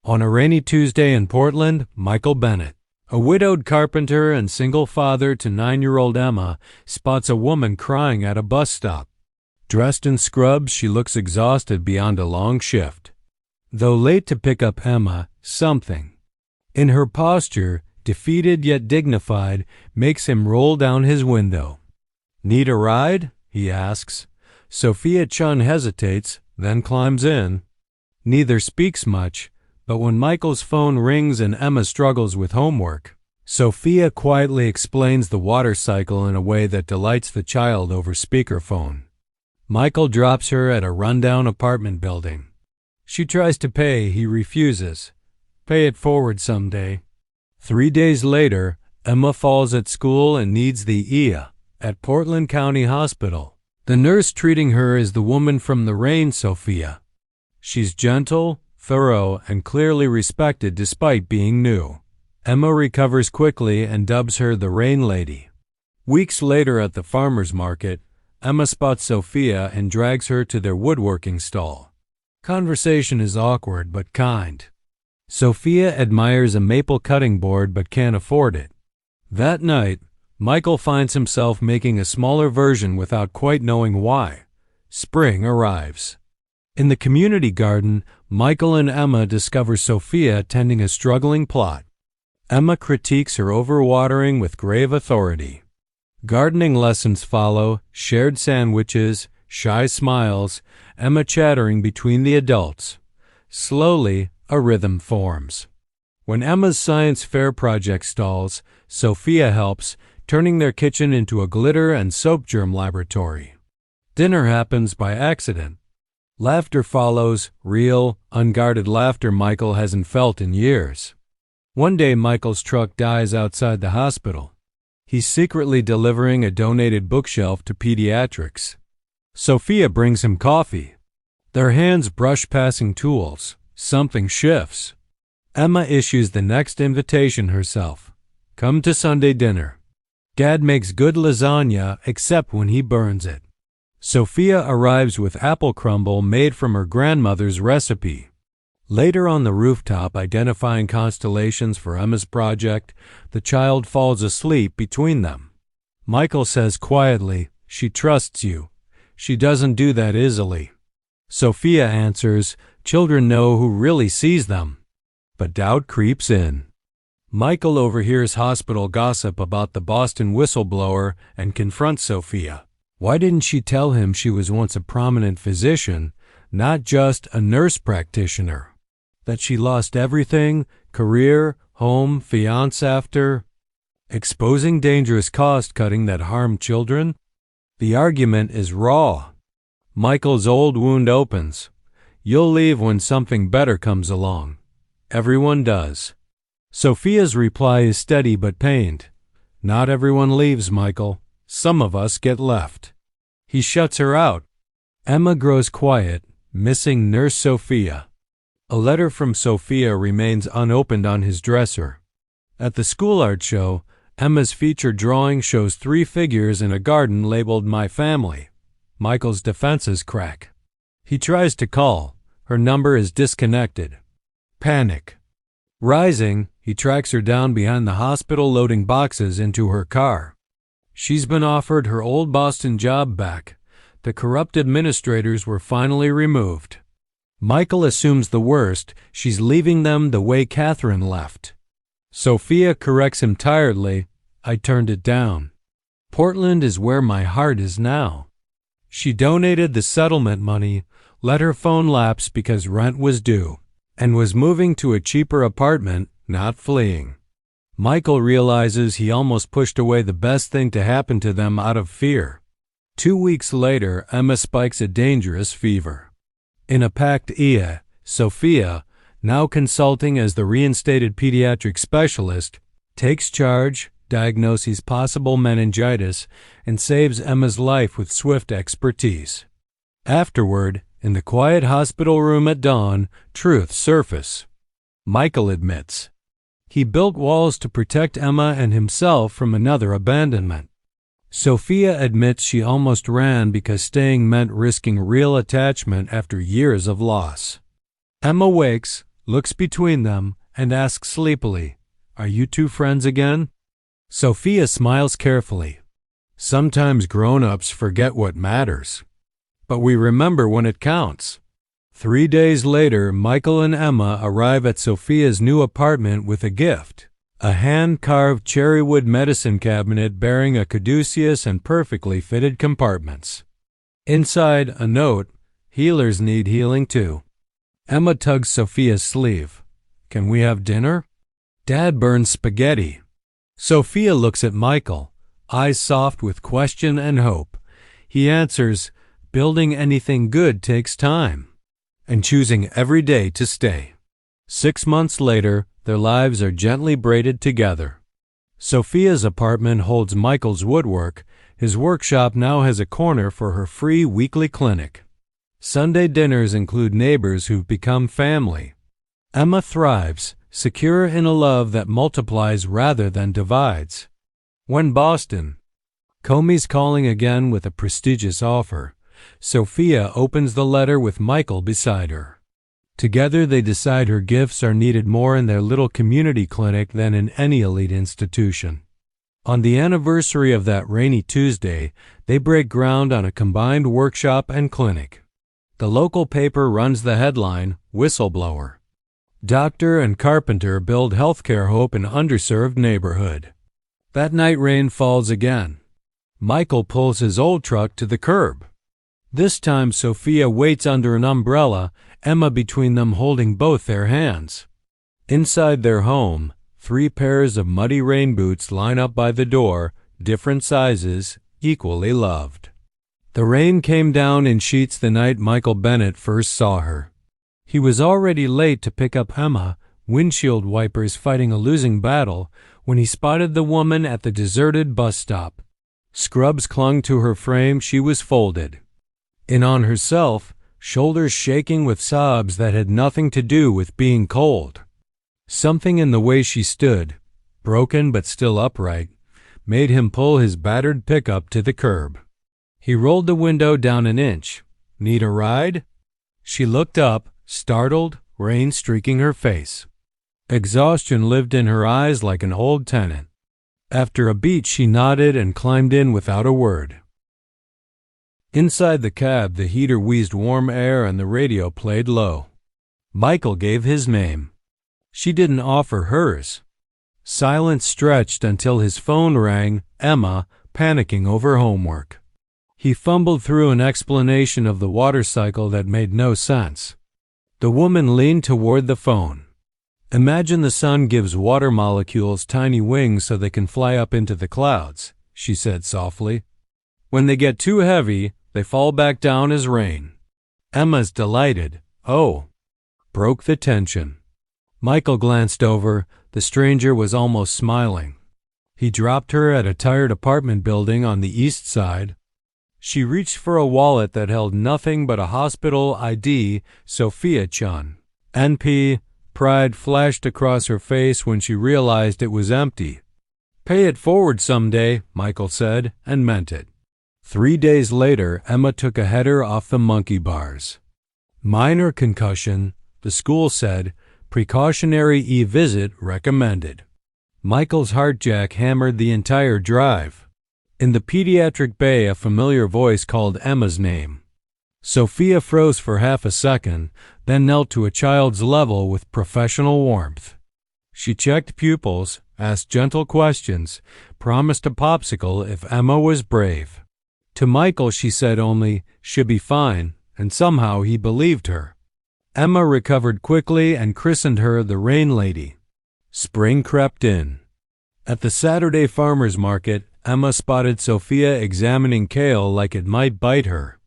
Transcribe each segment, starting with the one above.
On a rainy Tuesday in Portland, Michael Bennett, a widowed carpenter and single father to 9-year-old Emma, spots a woman crying at a bus stop. Dressed in scrubs, she looks exhausted beyond a long shift. Though late to pick up Emma, something in her posture, defeated yet dignified, makes him roll down his window. "Need a ride?" he asks. Sophia Chun hesitates, then climbs in. Neither speaks much, but when Michael's phone rings and Emma struggles with homework, Sophia quietly explains the water cycle in a way that delights the child over speakerphone. Michael drops her at a rundown apartment building. She tries to pay, he refuses. "Pay it forward someday." 3 days later, Emma falls at school and needs the EA at Portland County Hospital. The nurse treating her is the woman from the rain, Sophia. She's gentle, thorough, and clearly respected despite being new. Emma recovers quickly and dubs her the Rain Lady. Weeks later at the farmer's market, Emma spots Sophia and drags her to their woodworking stall. Conversation is awkward but kind. Sophia admires a maple cutting board but can't afford it. That night, Michael finds himself making a smaller version without quite knowing why. Spring arrives. In the community garden, Michael and Emma discover Sophia tending a struggling plot. Emma critiques her overwatering with grave authority. Gardening lessons follow, shared sandwiches, shy smiles, Emma chattering between the adults. Slowly, a rhythm forms. When Emma's science fair project stalls, Sophia helps, turning their kitchen into a glitter and soap germ laboratory. Dinner happens by accident. Laughter follows, real, unguarded laughter Michael hasn't felt in years. One day Michael's truck dies outside the hospital. He's secretly delivering a donated bookshelf to pediatrics. Sophia brings him coffee. Their hands brush passing tools. Something shifts. Emma issues the next invitation herself. "Come to Sunday dinner." Dad makes good lasagna except when he burns it. Sophia arrives with apple crumble made from her grandmother's recipe. Later on the rooftop, identifying constellations for Emma's project, the child falls asleep between them. Michael says quietly, "She trusts you. She doesn't do that easily." Sophia answers, "Children know who really sees them." But doubt creeps in. Michael overhears hospital gossip about the Boston whistleblower and confronts Sophia. Why didn't she tell him she was once a prominent physician, not just a nurse practitioner? That she lost everything, career, home, fiancé after exposing dangerous cost-cutting that harmed children? The argument is raw. Michael's old wound opens. "You'll leave when something better comes along." Everyone does. Sophia's reply is steady but pained. "Not everyone leaves, Michael. Some of us get left." He shuts her out. Emma grows quiet, missing Nurse Sophia. A letter from Sophia remains unopened on his dresser. At the school art show, Emma's featured drawing shows 3 figures in a garden labeled "My Family." Michael's defenses crack. He tries to call. Her number is disconnected. Panic. Rising, he tracks her down behind the hospital, loading boxes into her car. She's been offered her old Boston job back. The corrupt administrators were finally removed. Michael assumes the worst. She's leaving them the way Catherine left. Sophia corrects him tiredly. "I turned it down. Portland is where my heart is now." She donated the settlement money, let her phone lapse because rent was due, and was moving to a cheaper apartment, not fleeing. Michael realizes he almost pushed away the best thing to happen to them out of fear. 2 weeks later, Emma spikes a dangerous fever. In a packed EA, Sophia, now consulting as the reinstated pediatric specialist, takes charge, diagnoses possible meningitis, and saves Emma's life with swift expertise. Afterward, in the quiet hospital room at dawn, truths surface. Michael admits he built walls to protect Emma and himself from another abandonment. Sophia admits she almost ran because staying meant risking real attachment after years of loss. Emma wakes, looks between them, and asks sleepily, "Are you two friends again?" Sophia smiles carefully. Sometimes grown-ups forget what matters, but we remember when it counts. 3 days later, Michael and Emma arrive at Sophia's new apartment with a gift, a hand-carved cherrywood medicine cabinet bearing a caduceus and perfectly fitted compartments. Inside, a note, "Healers need healing too." Emma tugs Sophia's sleeve. "Can we have dinner?" "Dad burns spaghetti." Sophia looks at Michael, eyes soft with question and hope. He answers, "Building anything good takes time," and choosing every day to stay. 6 months later, their lives are gently braided together. Sophia's apartment holds Michael's woodwork. His workshop now has a corner for her free weekly clinic. Sunday dinners include neighbors who've become family. Emma thrives, secure in a love that multiplies rather than divides. When Boston Comey's calling again with a prestigious offer, Sophia opens the letter with Michael beside her. Together they decide her gifts are needed more in their little community clinic than in any elite institution. On the anniversary of that rainy Tuesday, they break ground on a combined workshop and clinic. The local paper runs the headline, "Whistleblower. Doctor and carpenter build healthcare hope in underserved neighborhood." That night rain falls again. Michael pulls his old truck to the curb. This time Sophia waits under an umbrella, Emma between them holding both their hands. Inside their home, 3 pairs of muddy rain boots line up by the door, different sizes, equally loved. The rain came down in sheets the night Michael Bennett first saw her. He was already late to pick up Emma, windshield wipers fighting a losing battle, when he spotted the woman at the deserted bus stop. Scrubs clung to her frame, she was folded. In on herself, shoulders shaking with sobs that had nothing to do with being cold. Something in the way she stood, broken but still upright, made him pull his battered pickup to the curb. He rolled the window down an inch. "Need a ride?" She looked up, startled, rain streaking her face. Exhaustion lived in her eyes like an old tenant. After a beat, she nodded and climbed in without a word. Inside the cab, the heater wheezed warm air and the radio played low. Michael gave his name. She didn't offer hers. Silence stretched until his phone rang, Emma, panicking over homework. He fumbled through an explanation of the water cycle that made no sense. The woman leaned toward the phone. "Imagine the sun gives water molecules tiny wings so they can fly up into the clouds," she said softly. "When they get too heavy, they fall back down as rain." Emma's delighted, "Oh," broke the tension. Michael glanced over. The stranger was almost smiling. He dropped her at a tired apartment building on the east side. She reached for a wallet that held nothing but a hospital ID, Sophia Chun. NP, pride flashed across her face when she realized it was empty. "Pay it forward someday," Michael said, and meant it. 3 days later, Emma took a header off the monkey bars. Minor concussion, the school said, precautionary e-visit recommended. Michael's heart jack hammered the entire drive. In the pediatric bay, a familiar voice called Emma's name. Sophia froze for half a second, then knelt to a child's level with professional warmth. She checked pupils, asked gentle questions, promised a popsicle if Emma was brave. To Michael she said only, "She'll be fine," and somehow he believed her. Emma recovered quickly and christened her the Rain Lady. Spring crept in. At the Saturday farmers market, Emma spotted Sophia examining kale like it might bite her.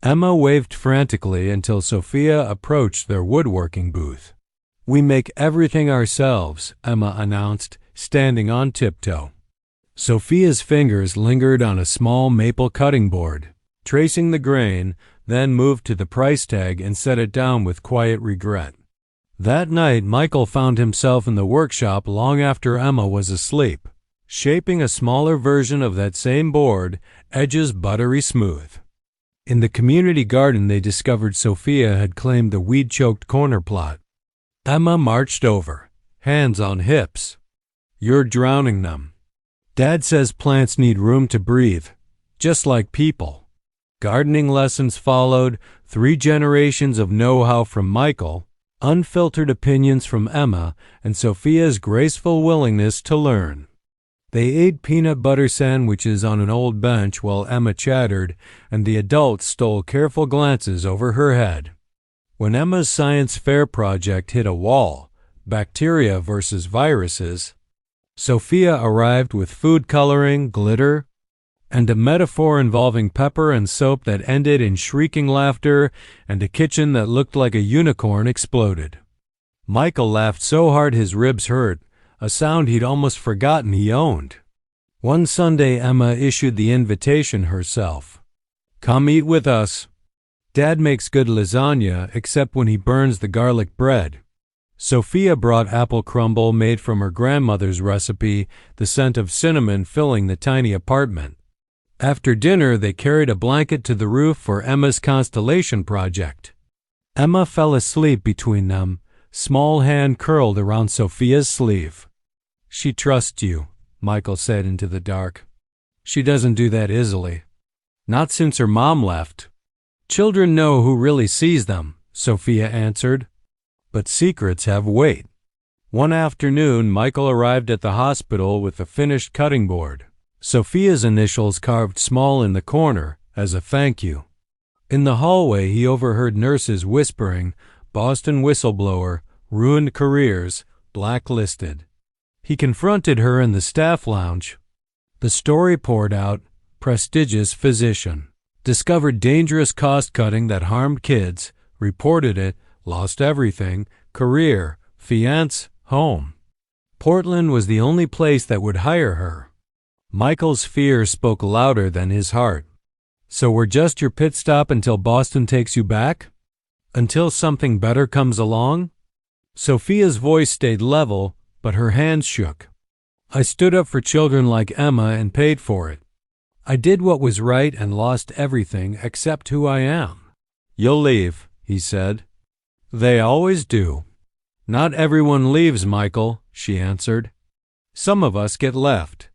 Emma waved frantically until Sophia approached their woodworking booth. "We make everything ourselves," Emma announced, standing on tiptoe. Sophia's fingers lingered on a small maple cutting board, tracing the grain, then moved to the price tag and set it down with quiet regret. That night, Michael found himself in the workshop long after Emma was asleep, shaping a smaller version of that same board, edges buttery smooth. In the community garden, they discovered Sophia had claimed the weed-choked corner plot. Emma marched over, hands on hips. "You're drowning them. Dad says plants need room to breathe, just like people." Gardening lessons followed, 3 generations of know-how from Michael, unfiltered opinions from Emma, and Sophia's graceful willingness to learn. They ate peanut butter sandwiches on an old bench while Emma chattered, and the adults stole careful glances over her head. When Emma's science fair project hit a wall, bacteria versus viruses, Sophia arrived with food coloring, glitter, and a metaphor involving pepper and soap that ended in shrieking laughter and a kitchen that looked like a unicorn exploded. Michael laughed so hard his ribs hurt, a sound he'd almost forgotten he owned. One Sunday, Emma issued the invitation herself. "Come eat with us. Dad makes good lasagna, except when he burns the garlic bread." Sophia brought apple crumble made from her grandmother's recipe, the scent of cinnamon filling the tiny apartment. After dinner, they carried a blanket to the roof for Emma's constellation project. Emma fell asleep between them, small hand curled around Sophia's sleeve. "She trusts you," Michael said into the dark. "She doesn't do that easily. Not since her mom left." "Children know who really sees them," Sophia answered. "But secrets have weight." One afternoon, Michael arrived at the hospital with a finished cutting board, Sophia's initials carved small in the corner as a thank you. In the hallway, he overheard nurses whispering, "Boston whistleblower, ruined careers, blacklisted." He confronted her in the staff lounge. The story poured out, prestigious physician. Discovered dangerous cost-cutting that harmed kids, reported it, lost everything, career, fiancé, home. Portland was the only place that would hire her. Michael's fear spoke louder than his heart. "So we're just your pit stop until Boston takes you back? Until something better comes along?" Sophia's voice stayed level, but her hands shook. "I stood up for children like Emma and paid for it. I did what was right and lost everything except who I am." "You'll leave," he said. "They always do." "Not everyone leaves, Michael," she answered. "Some of us get left."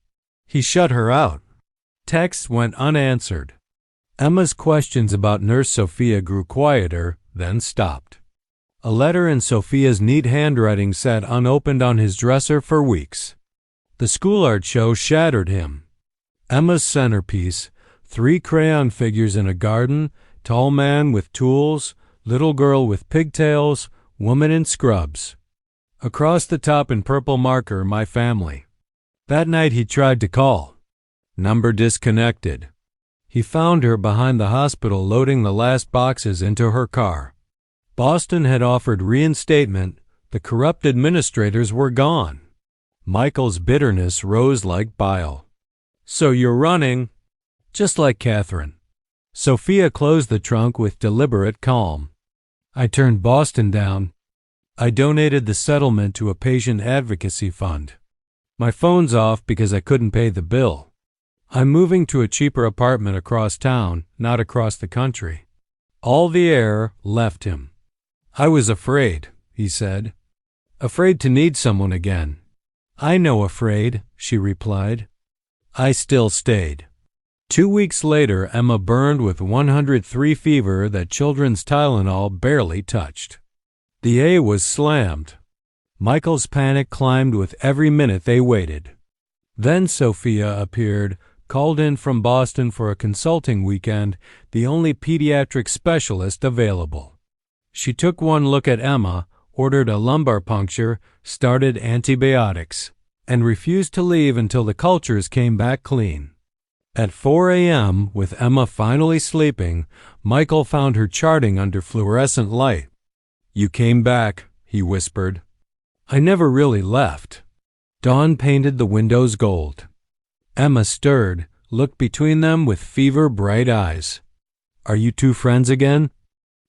He shut her out. Texts went unanswered. Emma's questions about Nurse Sophia grew quieter, then stopped. A letter in Sophia's neat handwriting sat unopened on his dresser for weeks. The school art show shattered him. Emma's centerpiece, 3 crayon figures in a garden, tall man with tools, little girl with pigtails, woman in scrubs. Across the top in purple marker, my family. That night he tried to call. Number disconnected. He found her behind the hospital loading the last boxes into her car. Boston had offered reinstatement. The corrupt administrators were gone. Michael's bitterness rose like bile. "So you're running?" "Just like Catherine." Sophia closed the trunk with deliberate calm. "I turned Boston down. I donated the settlement to a patient advocacy fund. My phone's off because I couldn't pay the bill. I'm moving to a cheaper apartment across town, not across the country." All the air left him. "I was afraid," he said. "Afraid to need someone again." "I know afraid," she replied. I still stayed. 2 weeks later, Emma burned with 103 fever that children's Tylenol barely touched. The A was slammed. Michael's panic climbed with every minute they waited. Then Sophia appeared, called in from Boston for a consulting weekend, the only pediatric specialist available. She took one look at Emma, ordered a lumbar puncture, started antibiotics, and refused to leave until the cultures came back clean. At 4 a.m., with Emma finally sleeping, Michael found her charting under fluorescent light. "You came back," he whispered. "I never really left." Dawn painted the windows gold. Emma stirred, looked between them with fever-bright eyes. "Are you two friends again?"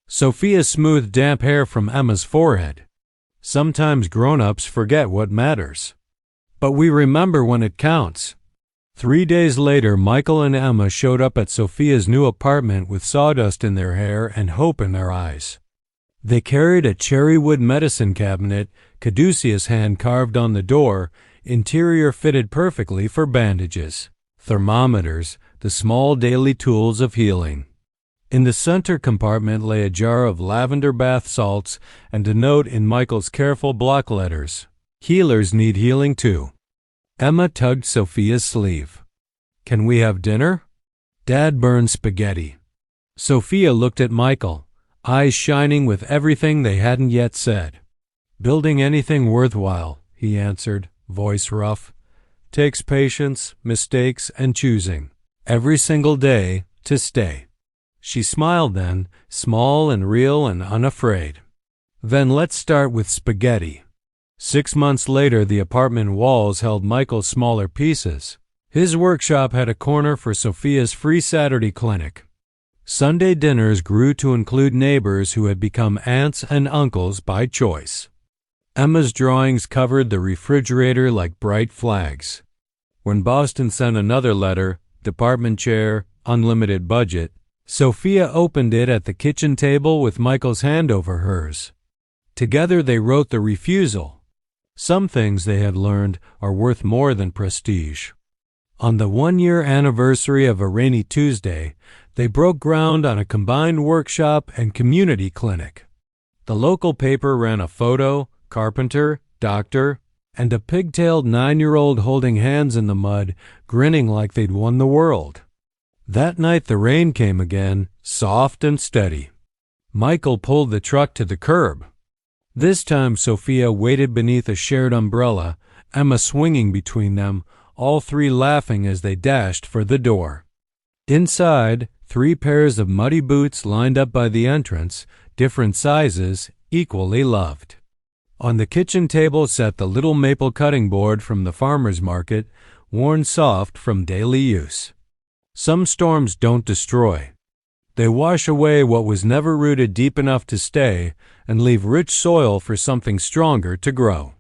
Sophia smoothed damp hair from Emma's forehead. "Sometimes grown-ups forget what matters. But we remember when it counts." 3 days later, Michael and Emma showed up at Sophia's new apartment with sawdust in their hair and hope in their eyes. They carried a cherrywood medicine cabinet, caduceus hand carved on the door, interior fitted perfectly for bandages, thermometers, the small daily tools of healing. In the center compartment lay a jar of lavender bath salts and a note in Michael's careful block letters. Healers need healing too. Emma tugged Sophia's sleeve. Can we have dinner? Dad burned spaghetti. Sophia looked at Michael, eyes shining with everything they hadn't yet said. Building anything worthwhile, he answered, voice rough. Takes patience, mistakes, and choosing. Every single day to stay. She smiled then, small and real and unafraid. Then let's start with spaghetti. 6 months later, the apartment walls held Michael's smaller pieces. His workshop had a corner for Sophia's free Saturday clinic. Sunday dinners grew to include neighbors who had become aunts and uncles by choice. Emma's drawings covered the refrigerator like bright flags. When Boston sent another letter, department chair, unlimited budget, Sophia opened it at the kitchen table with Michael's hand over hers. Together they wrote the refusal. Some things, they had learned, are worth more than prestige. On the 1-year anniversary of a rainy Tuesday, they broke ground on a combined workshop and community clinic. The local paper ran a photo, carpenter, doctor, and a pigtailed 9-year-old holding hands in the mud, grinning like they'd won the world. That night the rain came again, soft and steady. Michael pulled the truck to the curb. This time Sophia waited beneath a shared umbrella, Emma swinging between them, all three laughing as they dashed for the door. Inside, 3 pairs of muddy boots lined up by the entrance, different sizes, equally loved. On the kitchen table sat the little maple cutting board from the farmer's market, worn soft from daily use. Some storms don't destroy. They wash away what was never rooted deep enough to stay and leave rich soil for something stronger to grow.